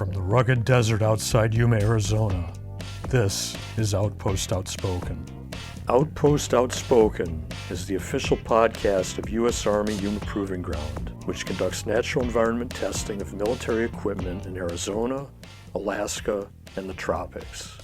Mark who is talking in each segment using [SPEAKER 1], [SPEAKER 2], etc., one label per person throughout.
[SPEAKER 1] from the rugged desert outside Yuma, Arizona, this is Outpost Outspoken. Outpost Outspoken is the official podcast of U.S. Army Yuma Proving Ground, which conducts natural environment testing of military equipment in Arizona, Alaska, and the tropics.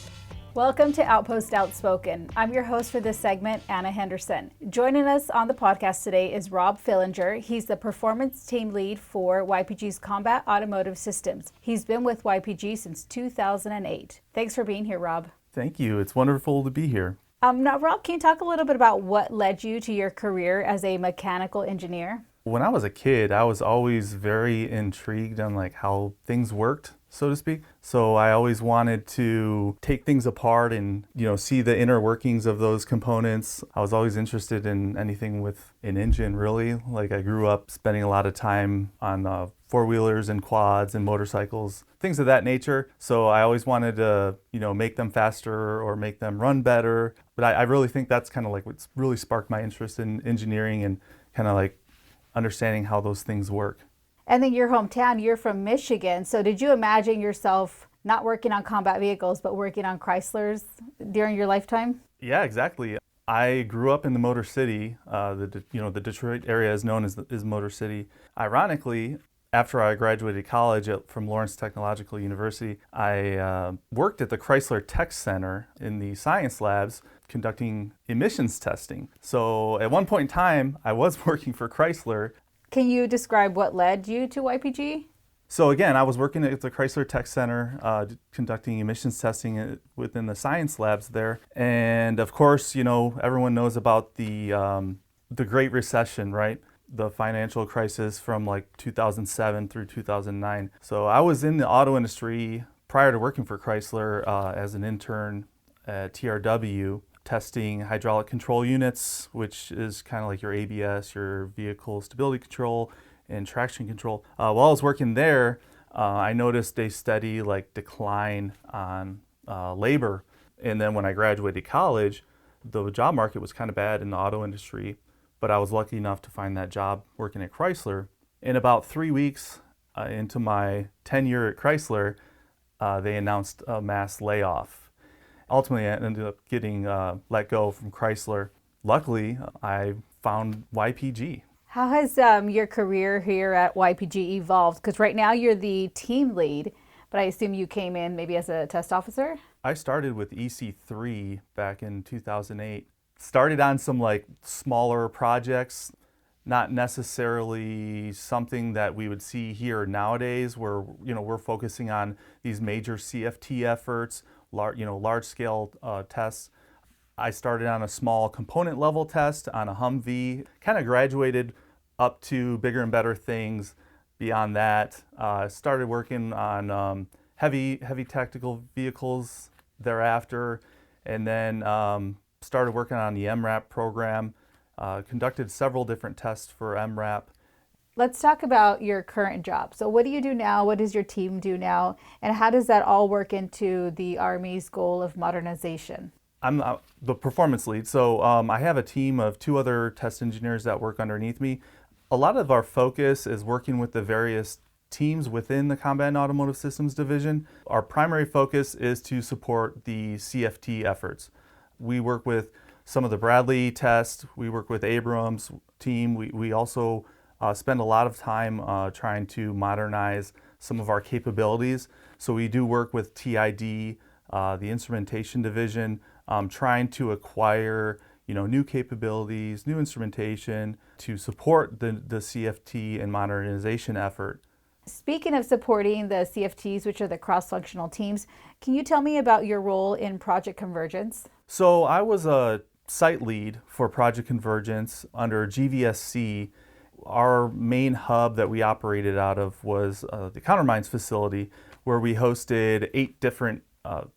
[SPEAKER 2] Welcome to Outpost Outspoken. I'm your host for this segment, Ana Henderson. Joining us on the podcast today is Rob Fillinger. He's the performance team lead for YPG's Combat Automotive Systems. He's been with YPG since 2008. Thanks for being here, Rob.
[SPEAKER 3] Thank you. It's wonderful to be here.
[SPEAKER 2] Now, Rob, can you talk a little bit about what led you to your career as a mechanical engineer?
[SPEAKER 3] When I was a kid, I was always very intrigued on how things worked, so to speak. So I always wanted to take things apart and, see the inner workings of those components. I was always interested in anything with an engine, really. I grew up spending a lot of time on four-wheelers and quads and motorcycles, things of that nature. So I always wanted to, make them faster or make them run better. But I really think that's kind of what's really sparked my interest in engineering and kind of understanding how those things work.
[SPEAKER 2] And then your hometown, you're from Michigan. So did you imagine yourself not working on combat vehicles, but working on Chryslers during your lifetime?
[SPEAKER 3] Yeah, exactly. I grew up in the Motor City. The Detroit area is known as Motor City. Ironically, after I graduated college from Lawrence Technological University, I worked at the Chrysler Tech Center in the science labs conducting emissions testing. So at one point in time, I was working for Chrysler.
[SPEAKER 2] Can you describe what led you to YPG?
[SPEAKER 3] So again, I was working at the Chrysler Tech Center, conducting emissions testing within the science labs there. And of course, everyone knows about the Great Recession, right? The financial crisis from 2007 through 2009. So I was in the auto industry prior to working for Chrysler as an intern at TRW, testing hydraulic control units, which is kind of like your ABS, your vehicle stability control, and traction control. While I was working there, I noticed a steady decline on labor. And then when I graduated college, the job market was kind of bad in the auto industry, but I was lucky enough to find that job working at Chrysler. In about 3 weeks into my tenure at Chrysler, they announced a mass layoff. Ultimately, I ended up getting let go from Chrysler. Luckily, I found YPG.
[SPEAKER 2] How has your career here at YPG evolved? Because right now you're the team lead, but I assume you came in maybe as a test officer?
[SPEAKER 3] I started with EC3 back in 2008. Started on some smaller projects, not necessarily something that we would see here nowadays where, we're focusing on these major CFT efforts, large scale tests. I started on a small component level test on a Humvee, kind of graduated up to bigger and better things beyond that. Started working on heavy tactical vehicles thereafter, and then started working on the MRAP program, conducted several different tests for MRAP.
[SPEAKER 2] Let's talk about your current job. So what do you do now? What does your team do now? And how does that all work into the Army's goal of modernization?
[SPEAKER 3] I'm the performance lead. So I have a team of 2 other test engineers that work underneath me. A lot of our focus is working with the various teams within the Combat and Automotive Systems Division. Our primary focus is to support the CFT efforts. We work with some of the Bradley tests. We work with Abrams' team. We also spend a lot of time trying to modernize some of our capabilities. So we do work with TID, the instrumentation division, trying to acquire new capabilities, new instrumentation to support the CFT and modernization effort.
[SPEAKER 2] Speaking of supporting the CFTs, which are the cross-functional teams, can you tell me about your role in Project Convergence?
[SPEAKER 3] So I was a site lead for Project Convergence under GVSC. Our main hub that we operated out of was the Countermines facility, where we hosted 8 different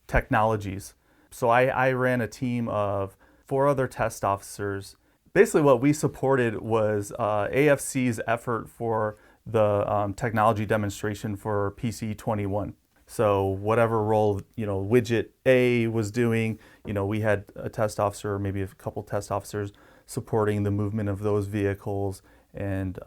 [SPEAKER 3] technologies. So I ran a team of 4 other test officers. Basically what we supported was AFC's effort for the technology demonstration for PC-21. So whatever role, widget A was doing, we had a test officer, or maybe a couple test officers supporting the movement of those vehicles, and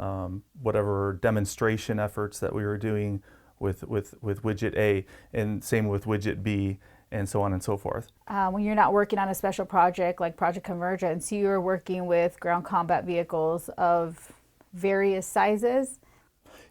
[SPEAKER 3] whatever demonstration efforts that we were doing with widget A, and same with widget B, and so on and so forth.
[SPEAKER 2] When you're not working on a special project like Project Convergence, you're working with ground combat vehicles of various sizes.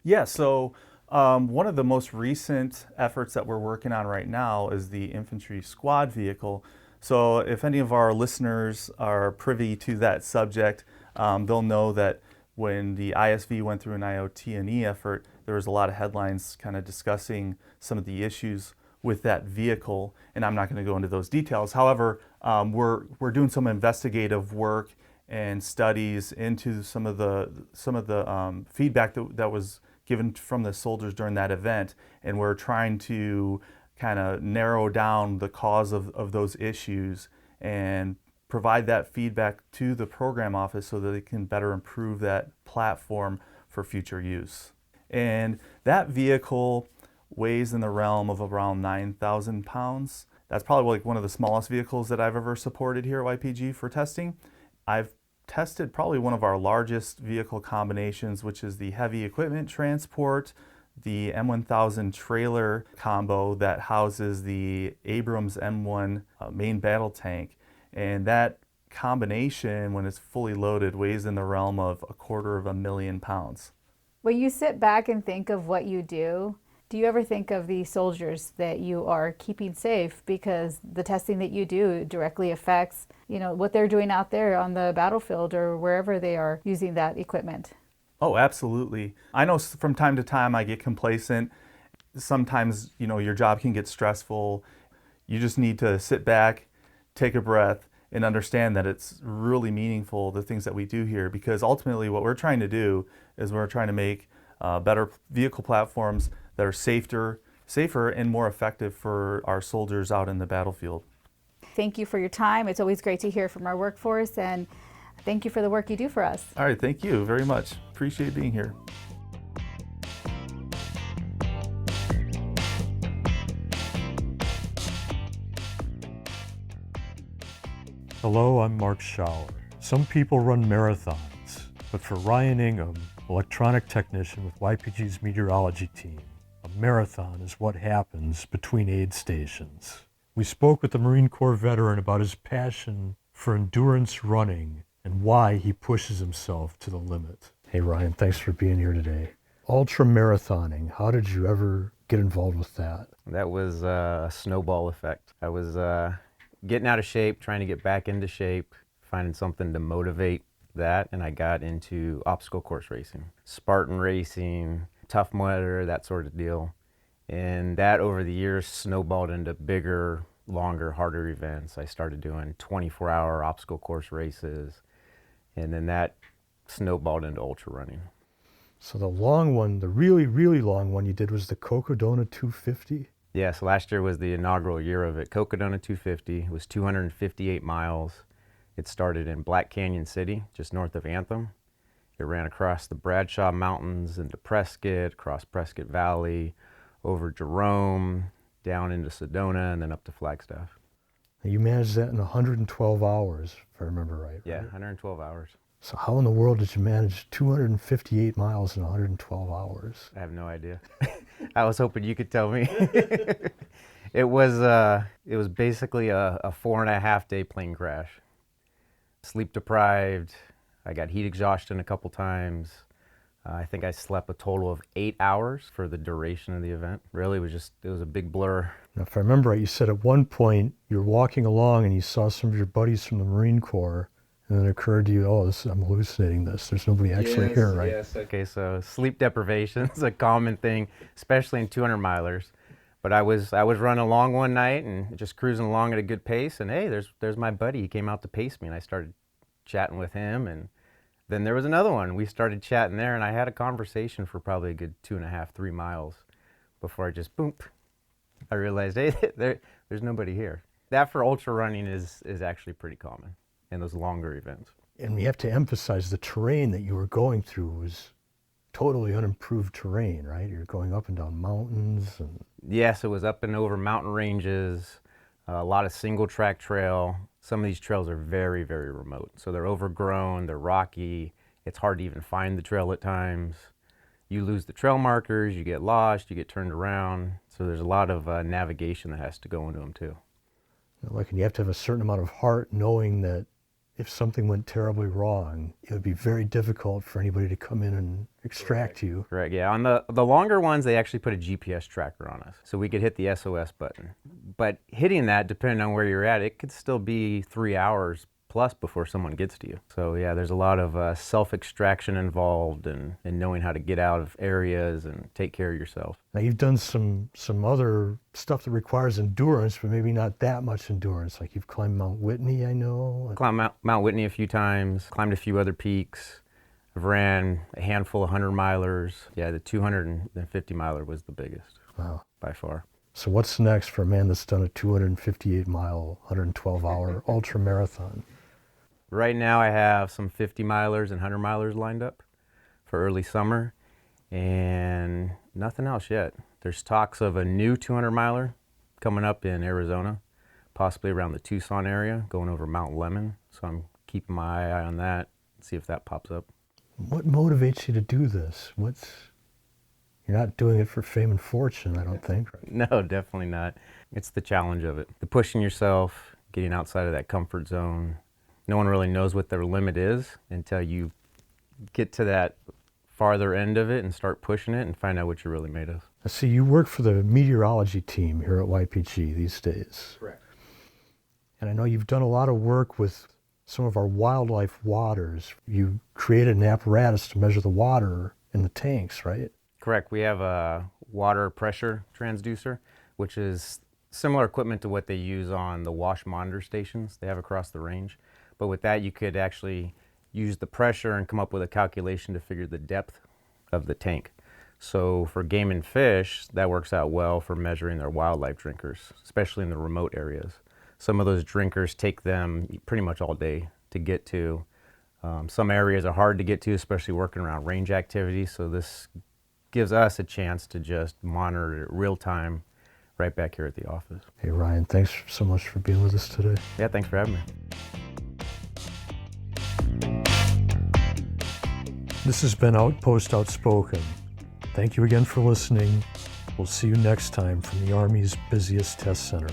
[SPEAKER 3] Yeah, so one of the most recent efforts that we're working on right now is the infantry squad vehicle. So if any of our listeners are privy to that subject, they'll know that when the ISV went through an IOT&E effort, there was a lot of headlines kind of discussing some of the issues with that vehicle, and I'm not going to go into those details. However, we're doing some investigative work and studies into some of the feedback that was given from the soldiers during that event, and we're trying to kind of narrow down the cause of those issues and provide that feedback to the program office so that they can better improve that platform for future use. And that vehicle weighs in the realm of around 9,000 pounds. That's probably like one of the smallest vehicles that I've ever supported here at YPG for testing. I've tested probably one of our largest vehicle combinations, which is the heavy equipment transport, the M1000 trailer combo that houses the Abrams M1 main battle tank. And that combination, when it's fully loaded, weighs in the realm of 250,000 pounds.
[SPEAKER 2] When you sit back and think of what you do you ever think of the soldiers that you are keeping safe, because the testing that you do directly affects, what they're doing out there on the battlefield or wherever they are using that equipment?
[SPEAKER 3] Oh, absolutely. I know from time to time I get complacent. Sometimes, your job can get stressful. You just need to sit back, take a breath, and understand that it's really meaningful, the things that we do here, because ultimately what we're trying to do is we're trying to make better vehicle platforms that are safer and more effective for our soldiers out in the battlefield.
[SPEAKER 2] Thank you for your time. It's always great to hear from our workforce, and thank you for the work you do for us.
[SPEAKER 3] All right, thank you very much. Appreciate being here.
[SPEAKER 1] Hello, I'm Mark Schauer. Some people run marathons, but for Ryan Ingham, electronic technician with YPG's meteorology team, a marathon is what happens between aid stations. We spoke with the Marine Corps veteran about his passion for endurance running and why he pushes himself to the limit. Hey Ryan, thanks for being here today. Ultra marathoning, how did you ever get involved with that?
[SPEAKER 4] That was a snowball effect. I was getting out of shape, trying to get back into shape, finding something to motivate that, and I got into obstacle course racing, Spartan racing, Tough Mudder, that sort of deal. And that over the years snowballed into bigger, longer, harder events. I started doing 24-hour obstacle course races, and then that snowballed into ultra running.
[SPEAKER 1] So the long one, the really, really long one you did was the Cocodona 250?
[SPEAKER 4] Yes, last year was the inaugural year of it. Cocodona 250. It was 258 miles. It started in Black Canyon City, just north of Anthem. It ran across the Bradshaw Mountains into Prescott, across Prescott Valley, over Jerome, down into Sedona, and then up to Flagstaff.
[SPEAKER 1] You managed that in 112 hours, if I remember right.
[SPEAKER 4] Yeah, 112 hours.
[SPEAKER 1] So how in the world did you manage 258 miles in 112 hours?
[SPEAKER 4] I have no idea. I was hoping you could tell me. It was basically a 4.5-day plane crash. Sleep deprived. I got heat exhaustion a couple times. I think I slept a total of 8 hours for the duration of the event. Really, it was a big blur.
[SPEAKER 1] Now, if I remember right, you said at one point you were walking along and you saw some of your buddies from the Marine Corps, and then it occurred to you, I'm hallucinating this. There's nobody actually here, right?
[SPEAKER 4] Yes. Okay, so sleep deprivation is a common thing, especially in 200 milers. But I was running along one night and just cruising along at a good pace, and hey, there's my buddy. He came out to pace me, and I started chatting with him, and then there was another one. We started chatting there, and I had a conversation for probably a good 2.5, 3 miles before I just boom. I realized, hey, there's nobody here. That for ultra running is actually pretty common in those longer events.
[SPEAKER 1] And we have to emphasize the terrain that you were going through was totally unimproved terrain, right? You're going up and down mountains.
[SPEAKER 4] Yes, it was up and over mountain ranges, a lot of single track trail. Some of these trails are very, very remote. So they're overgrown, they're rocky. It's hard to even find the trail at times. you lose the trail markers, you get lost, you get turned around. So there's a lot of navigation that has to go into them too.
[SPEAKER 1] Like, and you have to have a certain amount of heart knowing that if something went terribly wrong, it would be very difficult for anybody to come in and extract you.
[SPEAKER 4] Correct, yeah. On the longer ones, they actually put a GPS tracker on us, so we could hit the SOS button. But hitting that, depending on where you're at, it could still be 3 hours plus before someone gets to you. So yeah, there's a lot of self-extraction involved and knowing how to get out of areas and take care of yourself.
[SPEAKER 1] Now, you've done some other stuff that requires endurance, but maybe not that much endurance. Like, you've climbed Mount Whitney, I know.
[SPEAKER 4] Climbed Mount Whitney a few times, climbed a few other peaks. I've ran a handful of 100-milers. Yeah, the 250-miler was the biggest.
[SPEAKER 1] Wow.
[SPEAKER 4] By far.
[SPEAKER 1] So what's next for a man that's done a 258-mile, 112-hour ultra marathon?
[SPEAKER 4] Right now I have some 50-milers and 100-milers lined up for early summer, and nothing else yet. There's talks of a new 200-miler coming up in Arizona, possibly around the Tucson area, going over Mount Lemmon. So I'm keeping my eye on that, see if that pops up.
[SPEAKER 1] What motivates you to do this? You're not doing it for fame and fortune, I don't think. Right?
[SPEAKER 4] No, definitely not. It's the challenge of it. The pushing yourself, getting outside of that comfort zone. No one really knows what their limit is until you get to that farther end of it and start pushing it and find out what you're really made of.
[SPEAKER 1] I see you work for the meteorology team here at YPG these days.
[SPEAKER 4] Correct.
[SPEAKER 1] And I know you've done a lot of work with some of our wildlife waters. You created an apparatus to measure the water in the tanks, right?
[SPEAKER 4] Correct. We have a water pressure transducer, which is similar equipment to what they use on the wash monitor stations they have across the range. But with that, you could actually use the pressure and come up with a calculation to figure the depth of the tank. So for game and fish, that works out well for measuring their wildlife drinkers, especially in the remote areas. Some of those drinkers take them pretty much all day to get to. Some areas are hard to get to, especially working around range activities. So this gives us a chance to just monitor it real time right back here at the office.
[SPEAKER 1] Hey Ryan, thanks so much for being with us today.
[SPEAKER 4] Yeah, thanks for having me.
[SPEAKER 1] This has been Outpost Outspoken. Thank you again for listening. We'll see you next time from the Army's busiest test center.